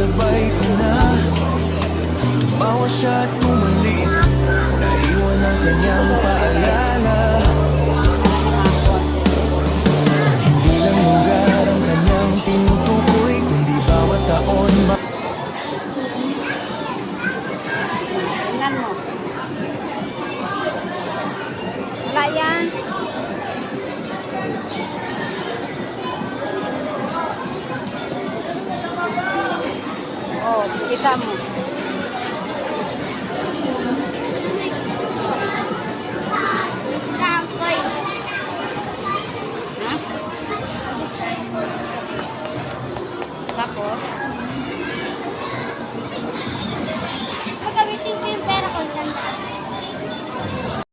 Sinasabay ko na tumawa siya at umalis, naiwan ang kanyang paalala. Hindi lang lugar ang kanyang tinutukoy, kundi bawat taon. Tingnan mo. Wala yan. Oh, kita mo. Ha? Tapos?